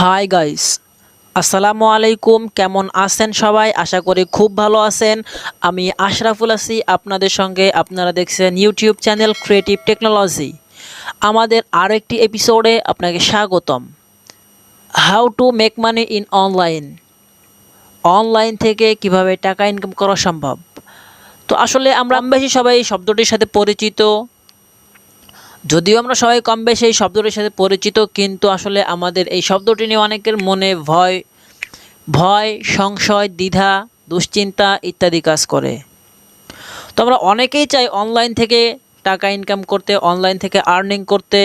Hi guys, আসসালামু আলাইকুম। কেমন আছেন সবাই? আশা করি খুব ভালো আছেন। আমি আশরাফুল আছি আপনাদের সঙ্গে। আপনারা দেখছেন ইউটিউব চ্যানেল ক্রিয়েটিভ টেকনোলজি। আমাদের আরেকটি এপিসোডে আপনাকে স্বাগতম। How to make money in online. Online থেকে কিভাবে টাকা ইনকাম করা সম্ভব। তো আসলে আমরা বেশি সবাই এই শব্দটির সাথে পরিচিত। যদিও আমরা সবাই কম বেশি এই শব্দটির সাথে পরিচিত, কিন্তু আসলে আমাদের এই শব্দটি নিয়ে অনেকের মনে ভয়, সংশয়, দ্বিধা, দুশ্চিন্তা ইত্যাদি কাজ করে। তো আমরা অনেকেই চাই অনলাইন থেকে টাকা ইনকাম করতে, অনলাইন থেকে আর্নিং করতে।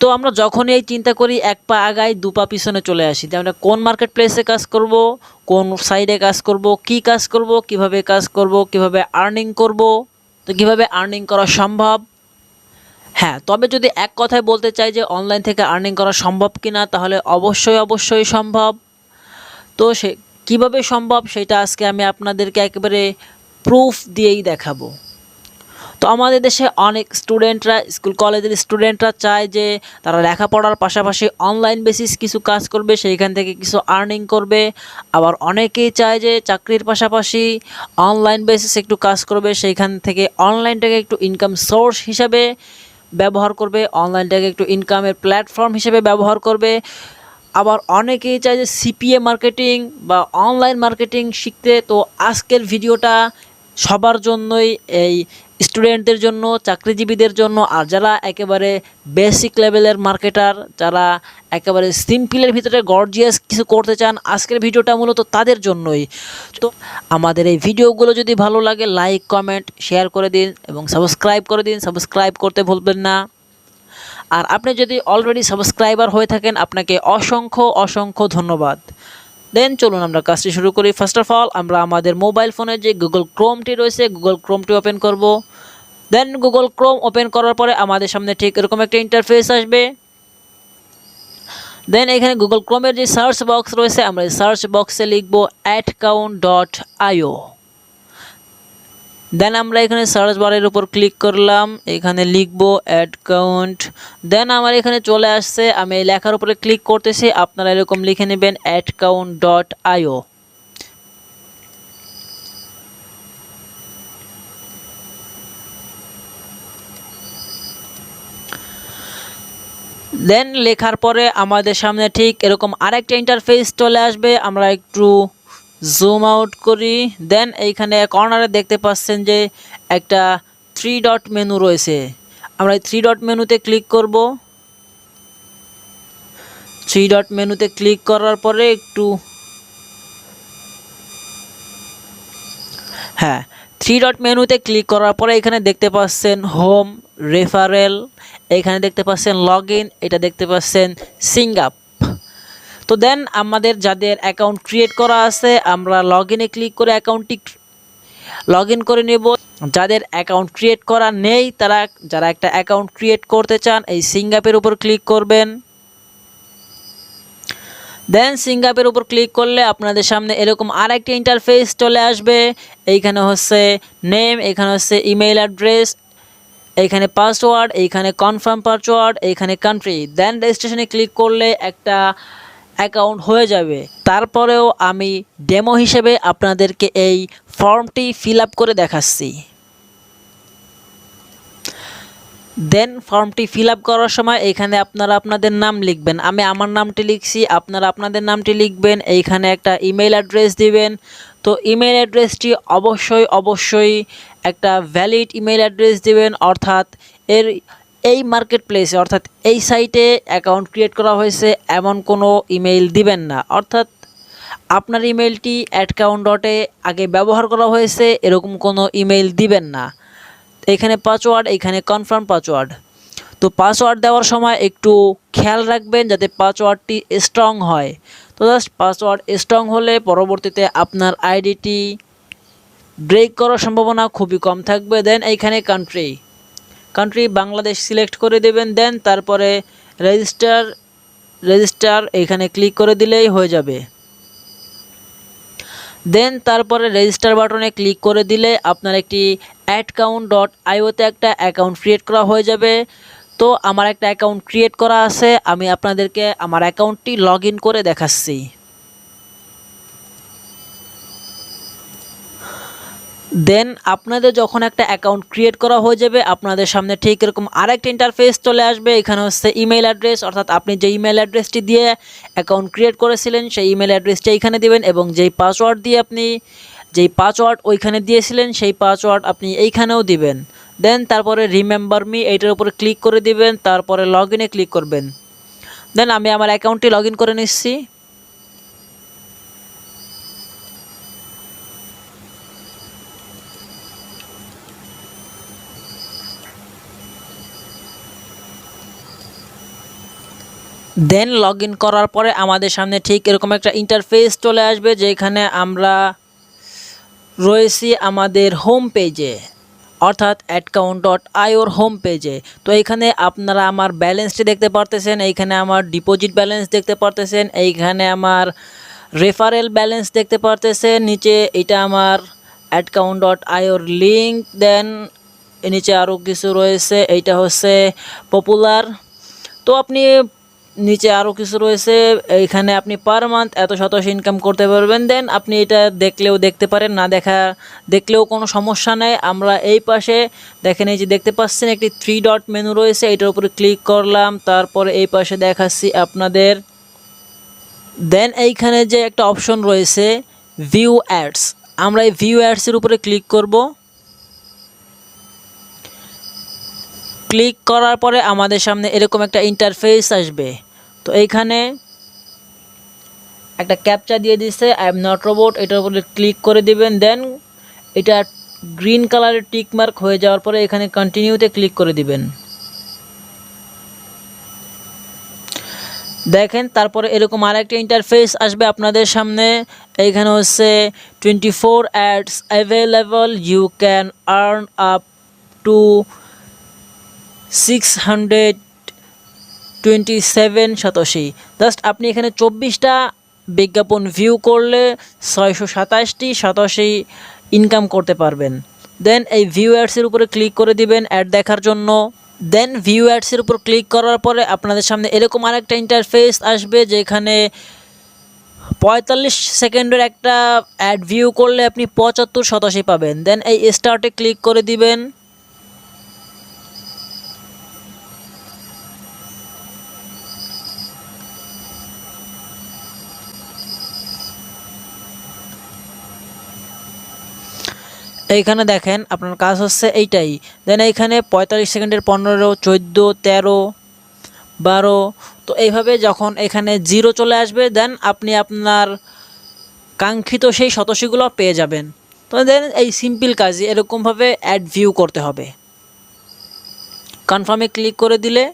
তো আমরা যখনই এই চিন্তা করি, এক পা আগাই দু পা পিছনে চলে আসি যে আমরা কোন মার্কেট প্লেসে কাজ করব, কোন সাইডে কাজ করব, কি কাজ করব, কিভাবে কাজ করব, কিভাবে আর্নিং করব, তো কিভাবে আর্নিং করা সম্ভব। হ্যাঁ, তবে যদি এক কথায় বলতে চাই যে অনলাইন থেকে আর্নিং করা সম্ভব কিনা, তাহলে অবশ্যই সম্ভব। তো কীভাবে সম্ভব সেটা আজকে আমি আপনাদেরকে একেবারে প্রুফ দিয়েই দেখাবো। তো আমাদের দেশে অনেক স্টুডেন্টরা, স্কুল কলেজের স্টুডেন্টরা চায় যে তারা লেখাপড়ার পাশাপাশি অনলাইন বেসিস কিছু কাজ করবে, সেইখান থেকে কিছু আর্নিং করবে। আবার অনেকেই চায় যে চাকরির পাশাপাশি অনলাইন বেসিস একটু কাজ করবে, সেইখান থেকে অনলাইনটাকে একটু ইনকাম সোর্স হিসাবে ব্যবহার করবে, অনলাইনটাকে একটু ইনকামের প্ল্যাটফর্ম হিসেবে ব্যবহার করবে। আবার অনেকেই চায় যে সিপিএ মার্কেটিং বা অনলাইন মার্কেটিং শিখতে। তো আজকের ভিডিওটা সবার জন্যই, এই স্টুডেন্টদের জন্য, চাকরিজীবীদের জন্য, আর যারা একেবারে বেসিক লেভেলের মার্কেটার, যারা একেবারে সিম্পলের ভিতরে গর্জিয়াস কিছু করতে চান, আজকের ভিডিওটা মূলত তাদের জন্যই। তো আমাদের এই ভিডিওগুলো যদি ভালো লাগে, লাইক, কমেন্ট, শেয়ার করে দিন এবং সাবস্ক্রাইব করে দিন। সাবস্ক্রাইব করতে ভুলবেন না। আর আপনি যদি অলরেডি সাবস্ক্রাইবার হয়ে থাকেন, আপনাকে অসংখ্য ধন্যবাদ। দেন চলুন আমরা কাজটি শুরু করি। ফার্স্ট অফ অল আমরা আমাদের মোবাইল ফোনে যে গুগল ক্রোমটি রয়েছে, গুগল ক্রোমটি ওপেন করব। দেন গুগল ক্রোম ওপেন করার পরে আমাদের সামনে ঠিক এরকম একটা ইন্টারফেস আসবে। দেন এখানে গুগল ক্রোমের যে সার্চ বক্স রয়েছে, আমরা এই সার্চ বক্সে লিখব adcount.io। দেন আমরা এখানে সার্চ বারের উপর ক্লিক করলাম, এখানে লিখব অ্যাডকাউন্ট। দেন আমার এখানে চলে আসছে, আমি এই লেখার উপরে ক্লিক করতেছি। আপনারা এরকম লিখে নেবেন adcount.io। দেন লেখার পরে আমাদের সামনে ঠিক এরকম আরেকটা ইন্টারফেস চলে আসবে। আমরা একটু জুম আউট করি। দেন এইখানে কর্নারে দেখতে পাচ্ছেন যে একটা 3 ডট মেনু রয়েছে। আমরা এই 3 ডট মেনুতে ক্লিক করব। 3 ডট মেনুতে ক্লিক করার পরে একটু, হ্যাঁ, 3 ডট মেনুতে ক্লিক করার পরে এখানে দেখতে পাচ্ছেন হোম, রেফারেল, এখানে দেখতে পাচ্ছেন লগ ইন, এটা দেখতে পাচ্ছেন সিং আপ। তো দেন আমাদের যাদের অ্যাকাউন্ট ক্রিয়েট করা আছে, আমরা লগ ইনে ক্লিক করে অ্যাকাউন্টটি লগ ইন করে নেব। যাদের অ্যাকাউন্ট ক্রিয়েট করা নেই, যারা একটা অ্যাকাউন্ট ক্রিয়েট করতে চান, এই সিং আপের উপর ক্লিক করবেন। দেন সিং আপের উপর ক্লিক করলে আপনাদের সামনে এরকম আরেকটি ইন্টারফেস চলে আসবে। এইখানে হচ্ছে নেম, এখানে হচ্ছে ইমেইল অ্যাড্রেস, এইখানে পাসওয়ার্ড, এইখানে কনফার্ম পাসওয়ার্ড, এইখানে কান্ট্রি। দেন রেজিস্ট্রেশনে ক্লিক করলে একটা অ্যাকাউন্ট হয়ে যাবে। তারপরেও আমি ডেমো হিসেবে আপনাদেরকে এই ফর্মটি ফিল আপ করে দেখাচ্ছি। দেন ফর্মটি ফিল আপ করার সময় এইখানে আপনারা আপনাদের নাম লিখবেন। আমি আমার নামটি লিখছি, আপনারা আপনাদের নামটি লিখবেন। এইখানে একটা ইমেল অ্যাড্রেস দিবেন। তো ইমেল অ্যাড্রেসটি অবশ্যই একটা ভ্যালিড ইমেল অ্যাড্রেস দিবেন, অর্থাৎ এই মার্কেট প্লেসে, অর্থাৎ এই সাইটে অ্যাকাউন্ট ক্রিয়েট করা হয়েছে এমন কোনো ইমেইল দিবেন না। অর্থাৎ আপনার ইমেলটি অ্যাডকাউন্ট.এ আগে ব্যবহার করা হয়েছে এরকম কোনো ইমেইল দিবেন না। এখানে পাসওয়ার্ড, এখানে কনফার্ম পাসওয়ার্ড। তো পাসওয়ার্ড দেওয়ার সময় একটু খেয়াল রাখবেন যাতে পাসওয়ার্ডটি স্ট্রং হয়। তো জাস্ট পাসওয়ার্ড স্ট্রং হলে পরবর্তীতে আপনার আইডিটি ব্রেক করার সম্ভাবনা খুবই কম থাকবে। দেন এইখানে কান্ট্রি বাংলাদেশ সিলেক্ট করে দেবেন। দেন তারপরে রেজিস্টার এখানে ক্লিক করে দিলেই হয়ে যাবে। দেন তারপরে রেজিস্টার বাটনে ক্লিক করে দিলে আপনার একটি adcount.io তে একটা অ্যাকাউন্ট ক্রিয়েট করা হয়ে যাবে। তো আমার একটা অ্যাকাউন্ট ক্রিয়েট করা আছে, আমি আপনাদেরকে আমার অ্যাকাউন্টটি লগ ইন করে দেখাচ্ছি। দেন আপনাদের যখন একটা অ্যাকাউন্ট ক্রিয়েট করা হয়ে যাবে, আপনাদের সামনে ঠিক এরকম আরেকটা ইন্টারফেস চলে আসবে। এখানে হচ্ছে ইমেল অ্যাড্রেস, অর্থাৎ আপনি যে ইমেল অ্যাড্রেসটি দিয়ে অ্যাকাউন্ট ক্রিয়েট করেছিলেন সেই ইমেল অ্যাড্রেসটা এইখানে দিবেন, এবং যেই পাসওয়ার্ড দিয়ে আপনি ওইখানে দিয়েছিলেন সেই পাসওয়ার্ড আপনি এইখানেও দিবেন। দেন তারপরে রিমেম্বার মি এইটার উপরে ক্লিক করে দিবেন, তারপরে লগ ইনে ক্লিক করবেন। দেন আমি আমার অ্যাকাউন্টটি লগ ইন করে নিচ্ছি। দেন লগ ইন করার পরে আমাদের সামনে ঠিক এরকম একটা ইন্টারফেস চলে আসবে, যেখানে আমরা রয়েছি আমাদের হোম পেজে, অর্থাৎ account.ioর হোম পেজে। তো এইখানে আপনারা আমার ব্যালেন্সটি দেখতে পারতেছেন, এইখানে আমার ডিপোজিট ব্যালেন্স দেখতে পারতেছেন, এইখানে আমার রেফারেল ব্যালেন্স দেখতে পারতেছেন, নিচে এটা আমার account.ioর লিঙ্ক। দেন নিচে আরও কিছু রয়েছে, এইটা হচ্ছে পপুলার। তো আপনি নিচে আরও কিছু রয়েছে, এইখানে আপনি পার মান্থ এত শতাংশ ইনকাম করতে পারবেন। দেন আপনি এটা দেখলেও দেখতে পারেন, না দেখলেও কোনো সমস্যা নেই। আমরা এই পাশে দেখেন, এই যে দেখতে পাচ্ছেন একটি 3 ডট মেনু রয়েছে, এটার উপরে ক্লিক করলাম, তারপরে এই পাশে দেখাচ্ছি আপনাদের। দেন এইখানে যে একটা অপশন রয়েছে ভিউ অ্যাডস, আমরা এই ভিউ অ্যাডসের উপরে ক্লিক করব। ক্লিক করার পরে আমাদের সামনে এরকম একটা ইন্টারফেস আসবে। তো এইখানে একটা ক্যাপচা দিয়ে দিছে, আই এম নট রোবট, এটার উপরে ক্লিক করে দিবেন। দেন এটা গ্রিন কালারের টিক মার্ক হয়ে যাওয়ার পরে এখানে কন্টিনিউতে ক্লিক করে দিবেন। দেখেন তারপরে এরকম আরেকটা ইন্টারফেস আসবে আপনাদের সামনে। এইখানে হচ্ছে 24 ads available, you can earn up to 627 শতাংশী। জাস্ট আপনি এখানে 24টা বিজ্ঞাপন ভিউ করলে 627টি শতাংশী ইনকাম করতে পারবেন। দেন এই ভিউ অ্যাডসের উপরে ক্লিক করে দিবেন অ্যাড দেখার জন্য। দেন ভিউ অ্যাডসের উপর ক্লিক করার পরে আপনাদের সামনে এরকম আরেকটা ইন্টারফেস আসবে, যেখানে 45 সেকেন্ডের একটা অ্যাড ভিউ করলে আপনি 75 শতাংশী পাবেন। দেন এই স্টার্টে ক্লিক করে দিবেন। এইখানে দেখেন আপনার কাজ হচ্ছে এইটাই। দেন এইখানে 45 সেকেন্ডের 15, 14, 13, 12, তো এইভাবে যখন এখানে 0 চলে আসবে, দেন আপনি আপনার কাঙ্ক্ষিত সেই শতাংশগুলো পেয়ে যাবেন। তো দেন এই সিম্পল কাজই এরকমভাবে অ্যাড ভিউ করতে হবে। কনফার্মে ক্লিক করে দিলে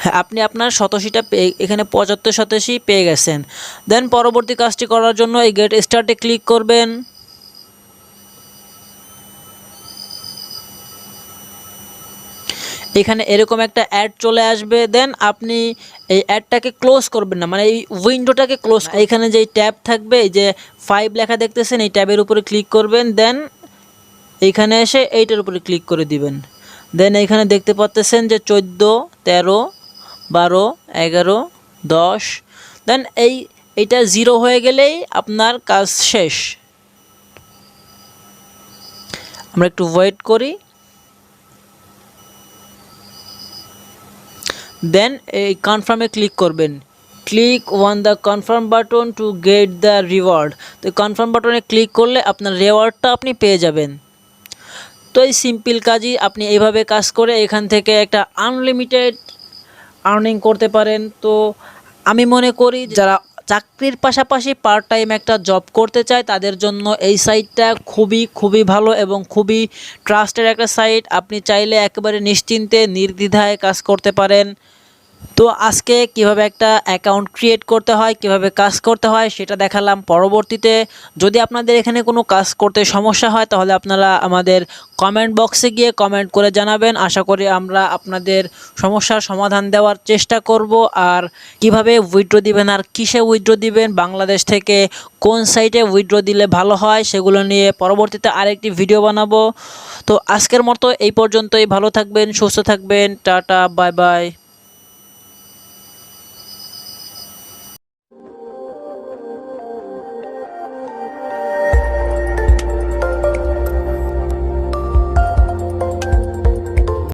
হ্যাঁ, আপনি আপনার শতাংশীটা এখানে 75 শতাংশী পেয়ে গেছেন। দেন পরবর্তী কাজটি করার জন্য এই গেট স্টার্টে ক্লিক করবেন। এখানে এরকম একটা অ্যাড চলে আসবে। দেন আপনি এই অ্যাডটাকে ক্লোজ করবেন না, মানে এই উইন্ডোটাকে ক্লোজ, এখানে যেই ট্যাব থাকবে, এই যে 5 লেখা দেখতেছেন, এই ট্যাবের উপরে ক্লিক করবেন। দেন এইখানে এসে এইটার উপরে ক্লিক করে দিবেন। দেন এইখানে দেখতে পাচ্ছেন যে 14, 13, 12, 11, 10। দেন এইটা 0 হয়ে গেলেই আপনার কাজ শেষ। আমরা একটু ওয়েট করি। দেন এই কনফার্মে ক্লিক করবেন। Click on the confirm button to get the reward. তো কনফার্ম বাটনে ক্লিক করলে আপনার রিওয়ার্ডটা আপনি পেয়ে যাবেন। তো এই সিম্পল কাজই আপনি এইভাবে কাজ করে এখান থেকে একটা আনলিমিটেড আর্নিং করতে পারেন। তো আমি মনে করি যারা চাকরির পাশাপাশি পার্ট টাইম একটা জব করতে চায় তাদের জন্য এই সাইটটা খুবই ভালো এবং খুবই ট্রাস্টেড একটা সাইট। আপনি চাইলে একেবারে নিশ্চিন্তে নির্দ্বিধায় কাজ করতে পারেন। তো আজকে কিভাবে একটা অ্যাকাউন্ট ক্রিয়েট করতে হয়, কিভাবে কাজ করতে হয় সেটা দেখালাম। পরবর্তীতে যদি আপনাদের এখানে কোনো কাজ করতে সমস্যা হয় তাহলে আপনারা আমাদের কমেন্ট বক্সে গিয়ে কমেন্ট করে জানাবেন। আশা করি আমরা আপনাদের সমস্যার সমাধান দেওয়ার চেষ্টা করব। আর কিভাবে উইথড্র দিবেন আর কিসে উইথড্র দিবেন, বাংলাদেশ থেকে কোন সাইটে উইথড্র দিলে ভালো হয় সেগুলো নিয়ে পরবর্তীতে আরেকটি ভিডিও বানাবো। তো আজকের মতো এই পর্যন্তই। ভালো থাকবেন, সুস্থ থাকবেন, টাটা, বাই বাই।